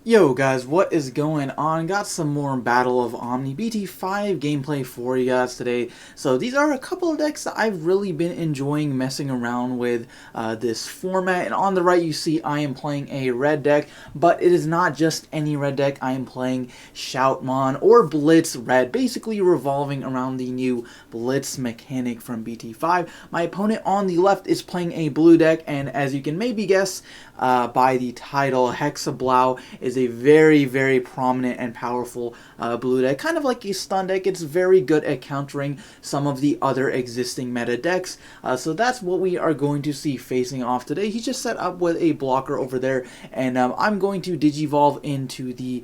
Yo guys, what is going on? Got some more Battle of Omni BT5 gameplay for you guys today. So these are a couple of decks that I've really been enjoying messing around with this format. And on the right you see I am playing a red deck, but it is not just any red deck. I am playing Shoutmon or Blitz Red, basically revolving around the new Blitz mechanic from BT5. My opponent on the left is playing a blue deck, and as you can maybe guess by the title, Hexeblaumon is a very, very prominent and powerful blue deck. Kind of like a stun deck. It's very good at countering some of the other existing meta decks. So that's what we are going to see facing off today. He just set up with a blocker over there, and I'm going to Digivolve into the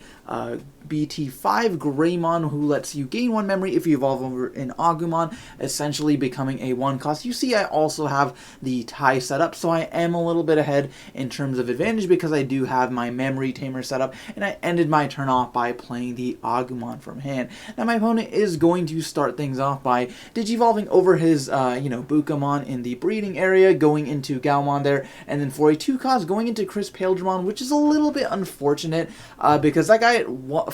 BT5 Greymon, who lets you gain 1 memory if you evolve over an Agumon, essentially becoming a 1 cost. You see I also have the tie set up, so I am a little bit ahead in terms of advantage because I do have my memory tamer set up, and I ended my turn off by playing the Agumon from hand. Now my opponent is going to start things off by Digivolving over his Bukamon in the breeding area, going into Galmon there, and then for a 2 cost going into Paledramon, which is a little bit unfortunate because that guy,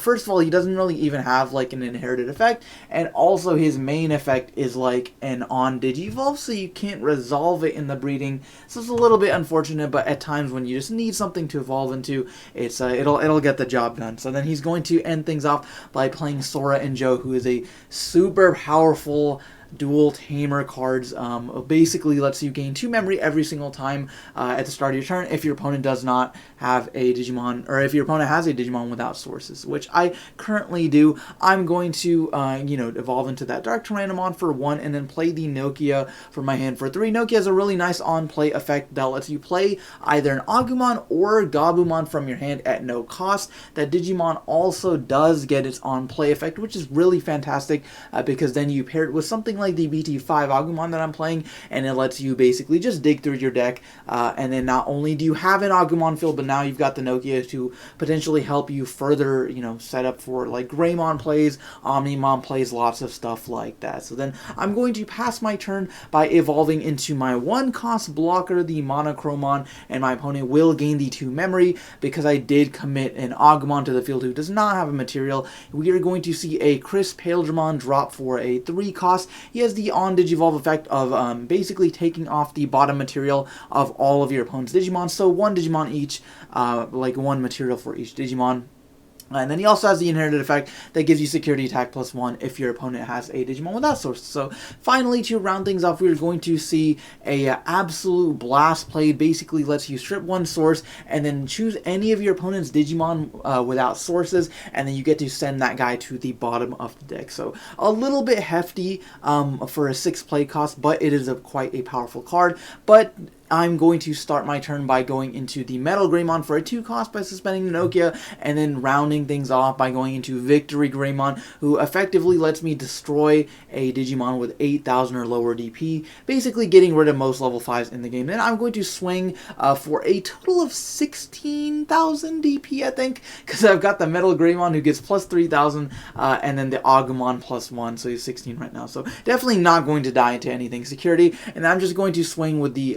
first of all, he doesn't really even have like an inherited effect, and also his main effect is like an on Digivolve, so you can't resolve it in the breeding. So it's a little bit unfortunate, but at times when you just need something to evolve into, it's it'll get the job done. So then he's going to end things off by playing Sora and Joe, who is a super powerful dual tamer cards. Basically lets you gain 2 memory every single time at the start of your turn if your opponent does not have a Digimon, or if your opponent has a Digimon without sources, which I currently do. I'm going to evolve into that Dark Tyrannomon for 1 and then play the Nokia for my hand for 3. Nokia is a really nice on-play effect that lets you play either an Agumon or Gabumon from your hand at no cost. That Digimon also does get its on-play effect, which is really fantastic because then you pair it with something like the BT5 Agumon that I'm playing, and it lets you basically just dig through your deck, and then not only do you have an Agumon field, but now you've got the Nokia to potentially help you further, set up for like Greymon plays, Omnimon plays, lots of stuff like that. So then I'm going to pass my turn by evolving into my 1 cost blocker, the Monochromon, and my opponent will gain the 2 memory because I did commit an Agumon to the field who does not have a material. We are going to see a Paledramon drop for a 3 cost. He has the on Digivolve effect of basically taking off the bottom material of all of your opponent's Digimon, so 1 Digimon each, like 1 material for each Digimon. And then he also has the inherited effect that gives you security attack +1 if your opponent has a Digimon without source. So finally, to round things off, we're going to see a absolute blast play. Basically lets you strip 1 source and then choose any of your opponent's Digimon without sources, and then you get to send that guy to the bottom of the deck. So a little bit hefty for a 6 play cost, but it is quite a powerful card. But I'm going to start my turn by going into the Metal Greymon for a 2 cost by suspending the Nokia, and then rounding things off by going into Victory Greymon, who effectively lets me destroy a Digimon with 8,000 or lower DP, basically getting rid of most level 5s in the game. Then I'm going to swing for a total of 16,000 DP, I think, because I've got the Metal Greymon who gets plus 3,000, and then the Agumon +1, so he's 16 right now. So definitely not going to die into anything security, and I'm just going to swing with the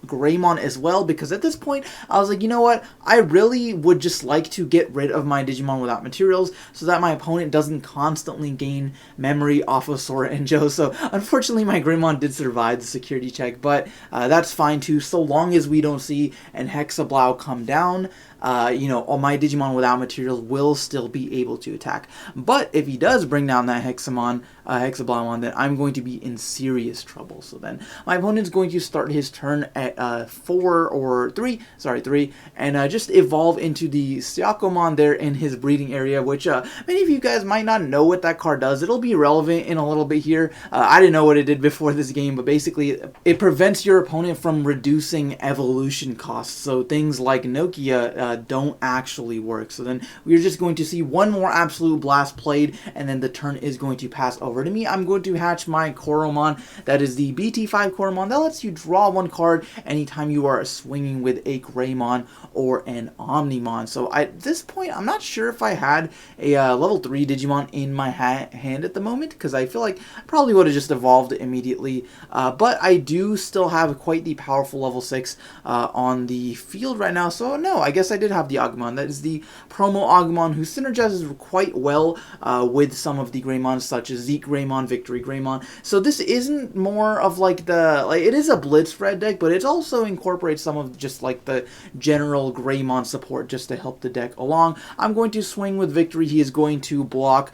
Greymon as well, because at this point I was like, you know what, I really would just like to get rid of my Digimon without materials so that my opponent doesn't constantly gain memory off of Sora and Joe. So unfortunately my Greymon did survive the security check, but that's fine too, so long as we don't see an Hexeblaumon come down. All my Digimon without materials will still be able to attack. But if he does bring down that Hexeblaumon, then I'm going to be in serious trouble. So then my opponent's going to start his turn at 3, and just evolve into the Shoutmon there in his breeding area, which many of you guys might not know what that card does. It'll be relevant in a little bit here. I didn't know what it did before this game, but basically it prevents your opponent from reducing evolution costs. So things like Nokia don't actually work. So then we're just going to see 1 more absolute blast played, and then the turn is going to pass over to me. I'm going to hatch my Koromon. That is the BT5 Koromon that lets you draw 1 card anytime you are swinging with a Greymon or an Omnimon. So at this point, I'm not sure if I had a level 3 Digimon in my hand at the moment, because I feel like I probably would have just evolved immediately. But I do still have quite the powerful level 6 on the field right now. So no, I guess I did have the Agumon. That is the promo Agumon, who synergizes quite well with some of the Greymons, such as Zeke Greymon, Victory Greymon. So this isn't more of like it is a Blitz spread deck, but it also incorporates some of just like the general Greymon support just to help the deck along. I'm going to swing with Victory. He is going to block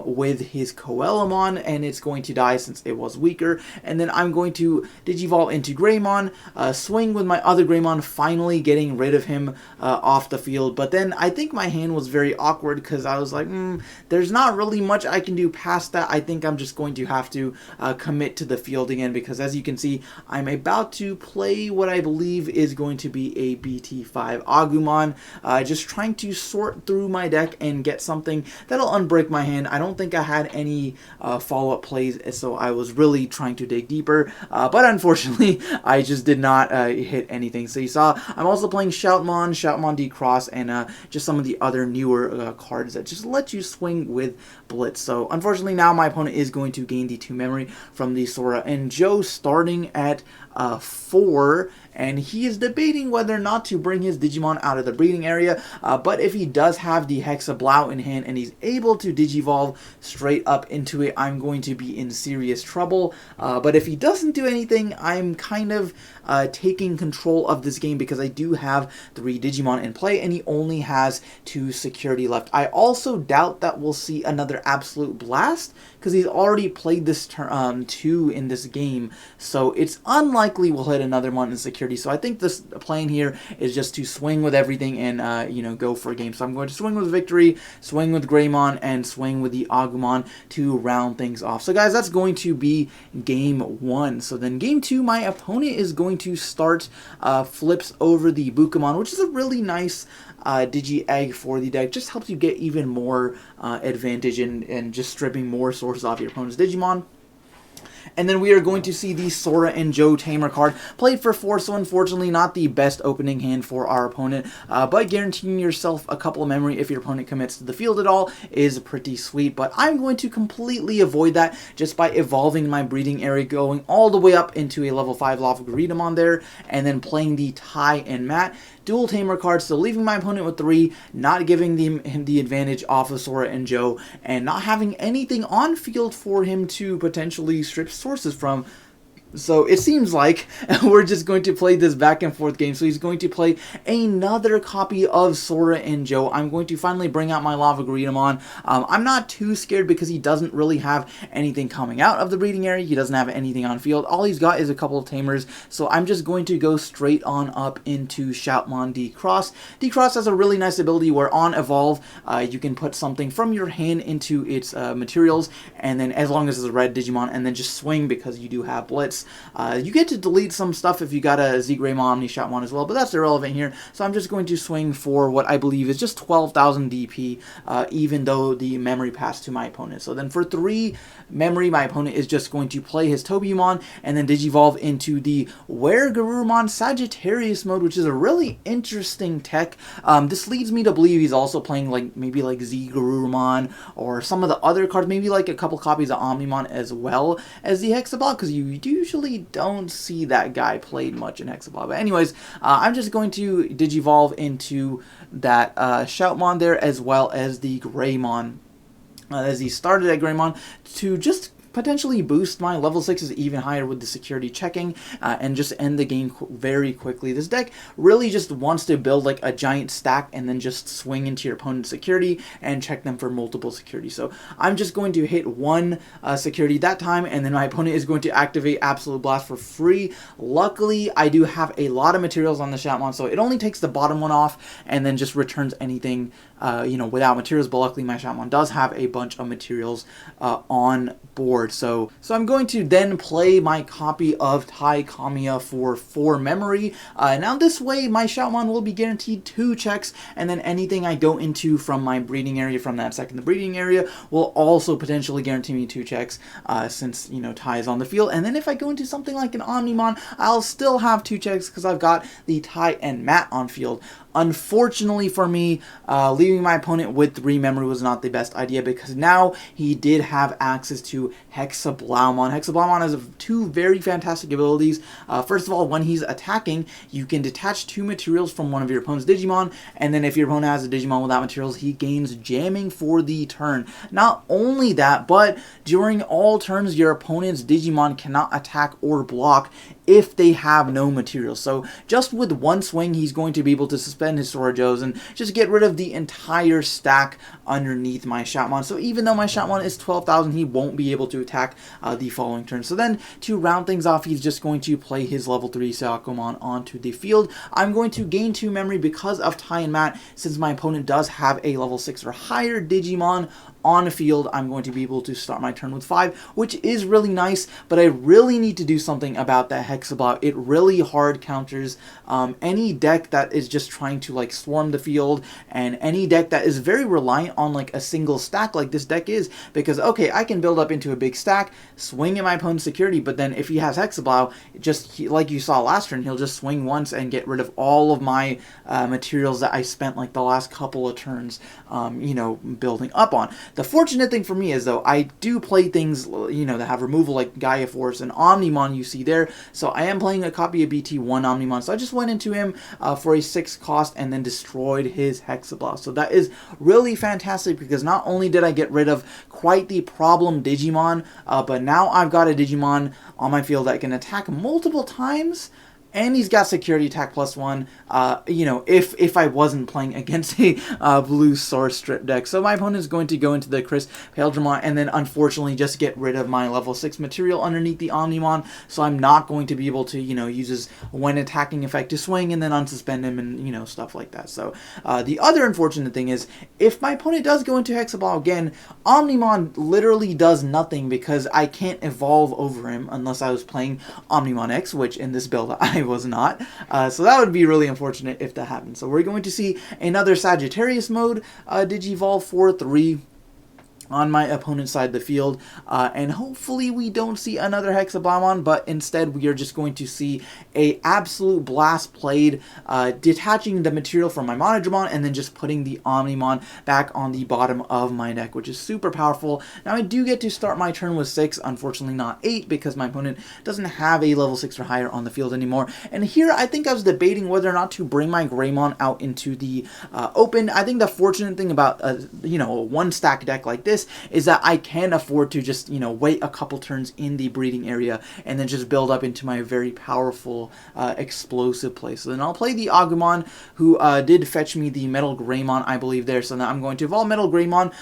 with his Coelamon, and it's going to die since it was weaker. And then I'm going to Digivolve into Greymon, swing with my other Greymon, finally getting rid of him off the field. But then I think my hand was very awkward because I was like, there's not really much I can do past that. I think I'm just going to have to commit to the field again, because as you can see, I'm about to play what I believe is going to be a BT5 Agumon, just trying to sort through my deck and get something that'll unbreak my hand. I don't think I had any follow-up plays, so I was really trying to dig deeper, but unfortunately I just did not hit anything. So you saw I'm also playing Shoutmon, Shoutmon D-Cross, and just some of the other newer cards that just let you swing with Blitz. So unfortunately now my opponent is going to gain the 2 memory from the Sora and Joe, starting at 4, and he is debating whether or not to bring his Digimon out of the breeding area, but if he does have the Hexeblaumon in hand and he's able to Digivolve straight up into it, I'm going to be in serious trouble. But if he doesn't do anything, I'm kind of taking control of this game because I do have 3 Digimon in play and he only has 2 security left. I also doubt that we'll see another Absolute Blast because he's already played this 2 in this game, so it's unlikely we'll hit another one in security. So I think this plan here is just to swing with everything and you know, go for a game. So I'm going to swing with Victory, swing with Greymon, and swing with the Agumon to round things off. So guys, that's going to be game 1. So then game 2, my opponent is going to start flips over the Bukamon, which is a really nice Digi-Egg for the deck. Just helps you get even more advantage and just stripping more sources off your opponent's Digimon. And then we are going to see the Sora and Joe Tamer card played for 4, so unfortunately not the best opening hand for our opponent, but guaranteeing yourself a couple of memory if your opponent commits to the field at all is pretty sweet. But I'm going to completely avoid that just by evolving my breeding area, going all the way up into a level 5 Greymon there, and then playing the Ty and Matt. Dual Tamer cards, so leaving my opponent with 3, not giving him the advantage off of Sora and Joe, and not having anything on field for him to potentially strip sources from. So it seems like we're just going to play this back and forth game. So he's going to play another copy of Sora and Joe. I'm going to finally bring out my Greymon. I'm not too scared because he doesn't really have anything coming out of the breeding area. He doesn't have anything on field. All he's got is a couple of Tamers. So I'm just going to go straight on up into Shoutmon D-Cross. D-Cross has a really nice ability where on Evolve, you can put something from your hand into its materials, and then as long as it's a red Digimon, and then just swing because you do have Blitz. You get to delete some stuff if you got a Z Greymon Omni Shoutmon as well, but that's irrelevant here. So I'm just going to swing for what I believe is just 12,000 DP, even though the memory passed to my opponent. So then for 3 memory, my opponent is just going to play his Tobyumon and then Digivolve into the Weregarurumon Sagittarius mode, which is a really interesting tech. This leads me to believe he's also playing maybe Z Garurumon or some of the other cards, maybe like a couple copies of Omnimon as well as the Hexeblaumon, because you usually don't see that guy played much in Hexeblaumon. But anyways, I'm just going to Digivolve into that Shoutmon there, as well as the Greymon, as he started at Greymon, to just potentially boost my level 6s even higher with the security checking, and just end the game very quickly. This deck really just wants to build like a giant stack and then just swing into your opponent's security and check them for multiple security. So I'm just going to hit 1 security that time, and then my opponent is going to activate Absolute Blast for free. Luckily, I do have a lot of materials on the Shoutmon, so it only takes the bottom one off and then just returns anything you know, without materials. But luckily my Shoutmon does have a bunch of materials on board. So I'm going to then play my copy of Tai Kamiya for 4 memory. Now this way my Shoutmon will be guaranteed 2 checks, and then anything I go into from my breeding area, from that second breeding area, will also potentially guarantee me 2 checks, since, you know, Tai is on the field. And then if I go into something like an Omnimon, I'll still have 2 checks because I've got the Tai and Matt on field. Unfortunately for me, leaving my opponent with 3 memory was not the best idea, because now he did have access to Hexeblaumon. Hexeblaumon has 2 very fantastic abilities. First of all, when he's attacking, you can detach 2 materials from one of your opponent's Digimon, and then if your opponent has a Digimon without materials, he gains jamming for the turn. Not only that, but during all turns, your opponent's Digimon cannot attack or block if they have no materials. So just with one swing, he's going to be able to suspend his Sorajos and just get rid of the entire stack underneath my Shoutmon. So even though my Shoutmon is 12,000, he won't be able to attack the following turn. So then, to round things off, he's just going to play his level 3 Shoutmon onto the field. I'm going to gain 2 memory because of Ty and Matt. Since my opponent does have a level 6 or higher Digimon on the field, I'm going to be able to start my turn with 5, which is really nice, but I really need to do something about that Hexeblaumon. It really hard counters any deck that is just trying to like swarm the field, and any deck that is very reliant on like a single stack like this deck is, because okay, I can build up into a big stack, swing at my opponent's security, but then if he has Hexeblaumon, like you saw last turn, he'll just swing once and get rid of all of my materials that I spent like the last couple of turns you know, building up on. The fortunate thing for me is, though, I do play things, you know, that have removal like Gaia Force and Omnimon you see there. So I am playing a copy of BT1 Omnimon. So I just went into him for a 6 cost and then destroyed his Hexeblaumon. So that is really fantastic, because not only did I get rid of quite the problem Digimon, but now I've got a Digimon on my field that can attack multiple times. And he's got security attack +1, you know, if I wasn't playing against a blue source strip deck. So my opponent is going to go into the Chris Paildramon and then unfortunately just get rid of my level 6 material underneath the Omnimon. So I'm not going to be able to, you know, use his when attacking effect to swing and then unsuspend him and, you know, stuff like that. So the other unfortunate thing is, if my opponent does go into Hexeblaumon again, Omnimon literally does nothing, because I can't evolve over him unless I was playing Omnimon X, which in this build I was not. So that would be really unfortunate if that happened. So we're going to see another Sagittarius mode Digivolve for 3 on my opponent's side of the field, and hopefully we don't see another Hexeblaumon, but instead we are just going to see a absolute blast played, detaching the material from my Monodramon and then just putting the Omnimon back on the bottom of my deck, which is super powerful. Now I do get to start my turn with 6, unfortunately not 8, because my opponent doesn't have a level 6 or higher on the field anymore. And here I think I was debating whether or not to bring my Greymon out into the open. I think the fortunate thing about you know, a 1-stack deck like this is that I can afford to just, you know, wait a couple turns in the breeding area and then just build up into my very powerful explosive play. So then I'll play the Agumon, who did fetch me the Metal Greymon, I believe, there. So now I'm going to evolve Metal Greymon,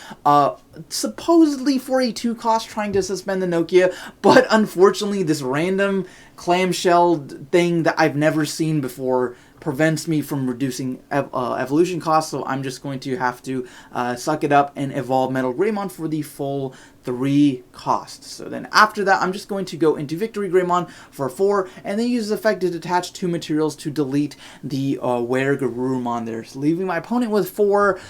supposedly for a 2 cost, trying to suspend the Nokia, but unfortunately this random clamshell thing that I've never seen before prevents me from reducing evolution costs, so I'm just going to have to suck it up and evolve Metal Greymon for the full 3 costs. So then after that, I'm just going to go into Victory Greymon for 4, and then use the effect to detach 2 materials to delete the Were Garurumon there, so leaving my opponent with 4.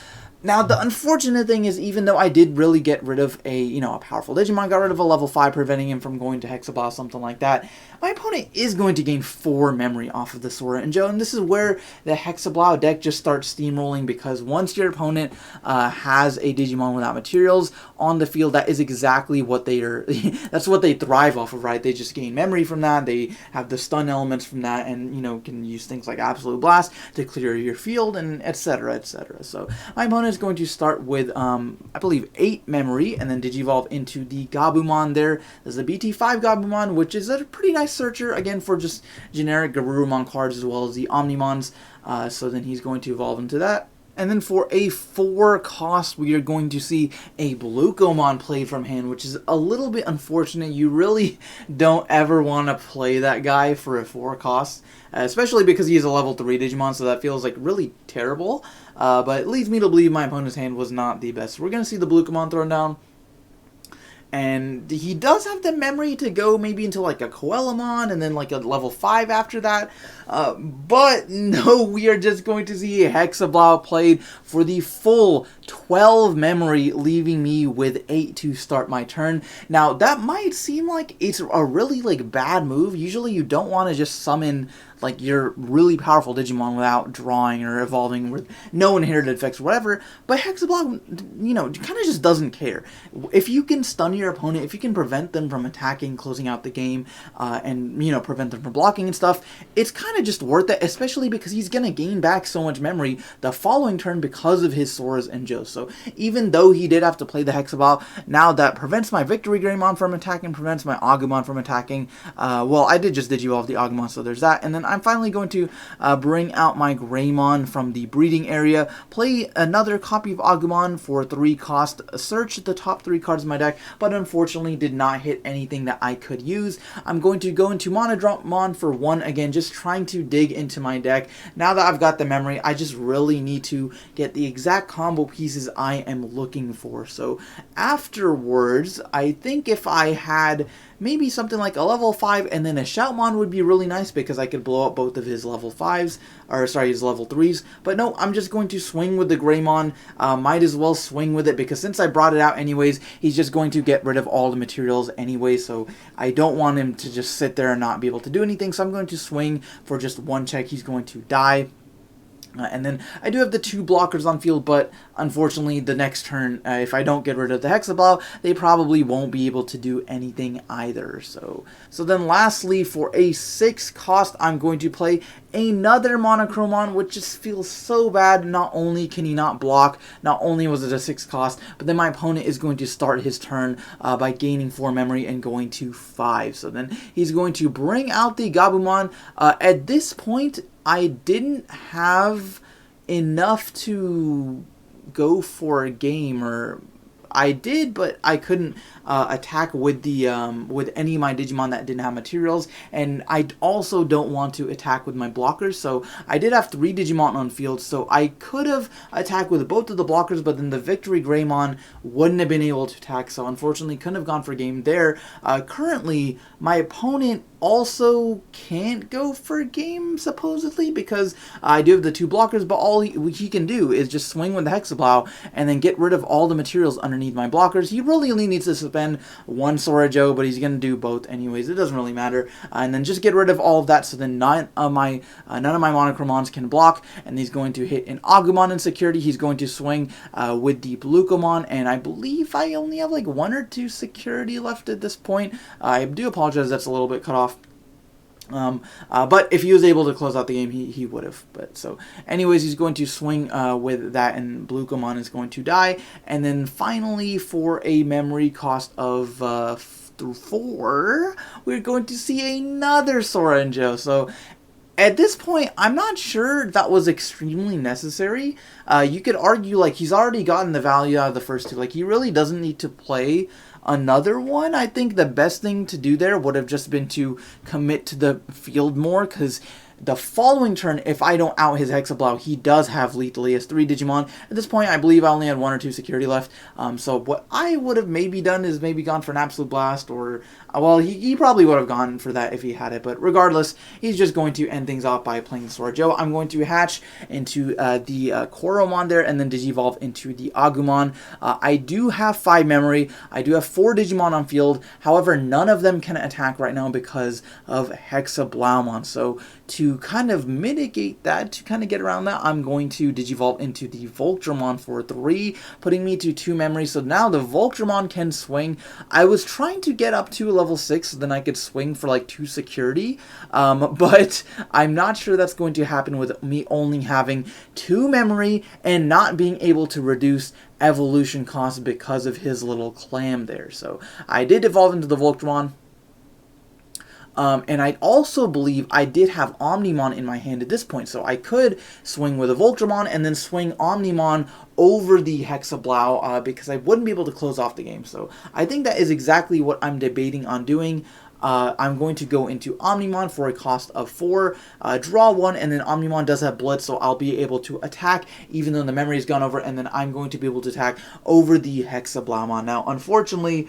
Now, the unfortunate thing is, even though I did really get rid of a, you know, a powerful Digimon, got rid of a level 5, preventing him from going to Hexeblaumon, something like that, my opponent is going to gain 4 memory off of the Sora and Joe, and this is where the Hexeblaumon deck just starts steamrolling, because once your opponent has a Digimon without materials on the field, that is exactly what they are, that's what they thrive off of, right? They just gain memory from that, they have the stun elements from that, and, you know, can use things like Absolute Blast to clear your field, and etc, etc. So my opponent is going to start with, I believe, 8 memory, and then Digivolve into the Gabumon there. There's the BT5 Gabumon, which is a pretty nice searcher, again, for just generic Garurumon cards, as well as the Omnimons. So then he's going to evolve into that. And then for a 4 cost, we are going to see a Blukomon played from hand, which is a little bit unfortunate. You really don't ever want to play that guy for a 4 cost, especially because he is a level 3 Digimon, so that feels like really terrible. But it leads me to believe my opponent's hand was not the best. So we're going to see the Blukomon thrown down. And he does have the memory to go maybe into like a Coelamon and then like a level 5 after that. But no, we are just going to see a Hexeblaumon played for the full 12 memory, leaving me with 8 to start my turn. Now, that might seem like it's a really like bad move. Usually you don't want to just summon like your really powerful Digimon without drawing or evolving with no inherited effects or whatever. But Hexeblaumon, you know, kind of just doesn't care. If you can stun your opponent, if you can prevent them from attacking, closing out the game, and, you know, prevent them from blocking and stuff, it's kind of just worth it, especially because he's going to gain back so much memory the following turn because of his Soras and Joes. So even though he did have to play the Hexeblaumon, now that prevents my Victory Greymon from attacking, prevents my Agumon from attacking. Well, I did just Digivolve the Agumon, so there's that. And then I'm finally going to bring out my Greymon from the breeding area, play another copy of Agumon for 3 cost, search the top 3 cards of my deck, but unfortunately did not hit anything that I could use. I'm going to go into Monodromon for 1 again, just trying to dig into my deck. Now that I've got the memory, I just really need to get the exact combo pieces I am looking for. So afterwards, I think if I had maybe something like a level 5 and then a Shoutmon would be really nice, because I could blow up both of his level 5s, or sorry, his level 3s. But no, I'm just going to swing with the Greymon. Might as well swing with it, because since I brought it out anyways, he's just going to get rid of all the materials anyway, so I don't want him to just sit there and not be able to do anything. So I'm going to swing for just 1 check. He's going to die. And then I do have the 2 blockers on field, but unfortunately the next turn, if I don't get rid of the Hexeblaumon, they probably won't be able to do anything either. So then lastly, for a 6 cost, I'm going to play another Monochromon, which just feels so bad. Not only can he not block, not only was it a 6 cost, but then my opponent is going to start his turn by gaining 4 memory and going to 5. So then he's going to bring out the Gabumon. At this point, I didn't have enough to go for a game, or I did, but I couldn't attack with the with any of my Digimon that didn't have materials, and I also don't want to attack with my blockers. So I did have 3 Digimon on field, so I could have attacked with both of the blockers, but then the Victory Greymon wouldn't have been able to attack, so unfortunately couldn't have gone for game there. Currently, my opponent also can't go for a game, supposedly, because I do have the 2 blockers, but all he can do is just swing with the Hexeblaumon and then get rid of all the materials underneath my blockers. He really only needs to spend 1 Sora Joe, but he's going to do both anyways. It doesn't really matter. And then just get rid of all of that, so then none of my Monochromons can block, and he's going to hit an Agumon in security. He's going to swing with the Blucomon, and I believe I only have like 1 or 2 security left at this point. I do apologize, that's a little bit cut off. But if he was able to close out the game, he would have. But so, anyways, he's going to swing with that, and Blucomon is going to die. And then finally, for a memory cost of 4, we're going to see another Sora and Joe. So at this point, I'm not sure that was extremely necessary. You could argue, like, he's already gotten the value out of the first 2. Like, he really doesn't need to play another one. I think the best thing to do there would have just been to commit to the field more, because the following turn, if I don't out his Hexeblaumon, he does have lethal. He has 3 Digimon. At this point, I believe I only had 1 or 2 security left. So what I would have maybe done is maybe gone for an Absolute Blast, or, well, he probably would have gone for that if he had it. But regardless, he's just going to end things off by playing Sora Joe. I'm going to hatch into the Koromon there, and then Digivolve into the Agumon. I do have 5 memory. I do have 4 Digimon on field. However, none of them can attack right now because of Hexeblaumon. So to kind of mitigate that, to kind of get around that, I'm going to Digivolve into the Voltramon for 3, putting me to 2 memory. So now the Voltramon can swing. I was trying to get up to level 6, so then I could swing for like 2 security, but I'm not sure that's going to happen with me only having 2 memory and not being able to reduce evolution cost because of his little clam there. So I did evolve into the Voltramon. And I also believe I did have Omnimon in my hand at this point, so I could swing with a Voltramon and then swing Omnimon over the Hexeblaumon because I wouldn't be able to close off the game. So I think that is exactly what I'm debating on doing. I'm going to go into Omnimon for a cost of 4, draw 1, and then Omnimon does have Blitz, so I'll be able to attack even though the memory is gone over, and then I'm going to be able to attack over the Hexeblaumon. Now, unfortunately,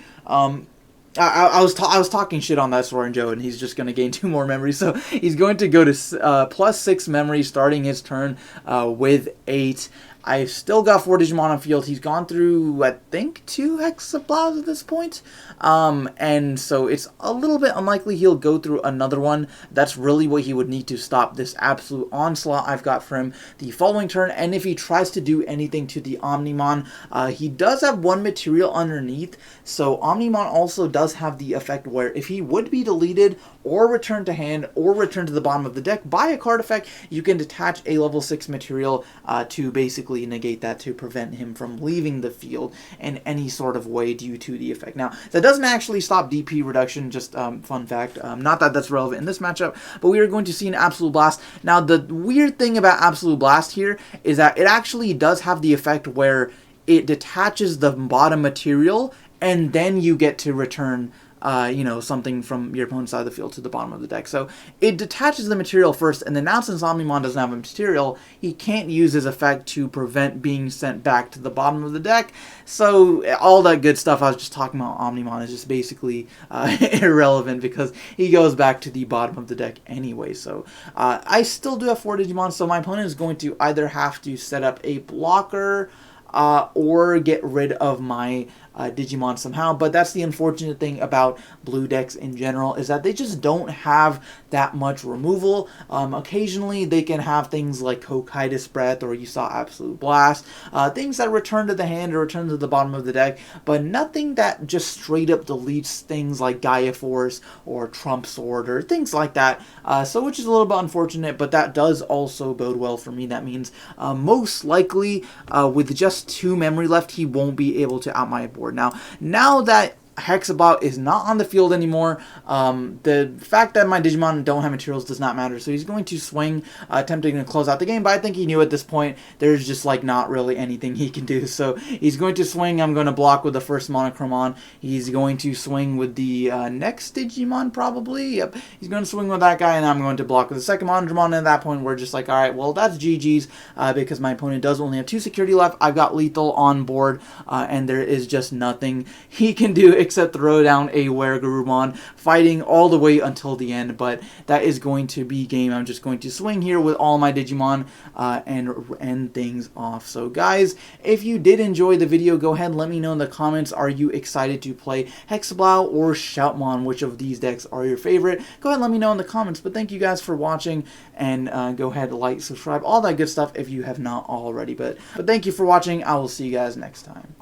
I was talking shit on that Sora and Joe, and he's just going to gain 2 more memories. So he's going to go to plus 6 memory, starting his turn with 8. I've still got 4 Digimon on field. He's gone through, I think, 2 Hexeblaumons at this point. And so it's a little bit unlikely he'll go through another one. That's really what he would need to stop this absolute onslaught I've got for him the following turn. And if he tries to do anything to the Omnimon, he does have 1 material underneath. So Omnimon also does have the effect where if he would be deleted or returned to hand or returned to the bottom of the deck by a card effect, you can detach a level 6 material to basically negate that, to prevent him from leaving the field in any sort of way due to the effect. Now, that doesn't actually stop DP reduction, just fun fact. Not that that's relevant in this matchup, but we are going to see an Absolute Blast. Now, the weird thing about Absolute Blast here is that it actually does have the effect where it detaches the bottom material, and then you get to return something from your opponent's side of the field to the bottom of the deck. So it detaches the material first, and then now since Omnimon doesn't have a material, he can't use his effect to prevent being sent back to the bottom of the deck. So all that good stuff I was just talking about Omnimon is just basically irrelevant because he goes back to the bottom of the deck anyway. So I still do have 4 Digimon, so my opponent is going to either have to set up a blocker or get rid of my Digimon somehow. But that's the unfortunate thing about blue decks in general, is that they just don't have that much removal. Occasionally they can have things like Hokkaido's Breath, or you saw Absolute Blast, things that return to the hand or return to the bottom of the deck, but nothing that just straight up deletes things like Gaia Force or Trump Sword or things like that. So which is a little bit unfortunate, but that does also bode well for me. That means most likely with just 2 memory left, he won't be able to out my board. Now that Hexeblaumon is not on the field anymore, the fact that my Digimon don't have materials does not matter. So he's going to swing, attempting to close out the game, but I think he knew at this point there's just like not really anything he can do. So he's going to swing. I'm going to block with the first Monochromon. He's going to swing with the next Digimon probably. Yep, he's going to swing with that guy, and I'm going to block with the second Monochromon. And at that point we're just like, alright, well that's GG's, because my opponent does only have 2 security left. I've got lethal on board, and there is just nothing he can do except throw down a Greymon, fighting all the way until the end. But that is going to be game. I'm just going to swing here with all my Digimon and end things off. So guys, if you did enjoy the video, go ahead and let me know in the comments. Are you excited to play Hexeblaumon or Shoutmon? Which of these decks are your favorite? Go ahead and let me know in the comments. But thank you guys for watching, and go ahead, like, subscribe, all that good stuff if you have not already. But thank you for watching. I will see you guys next time.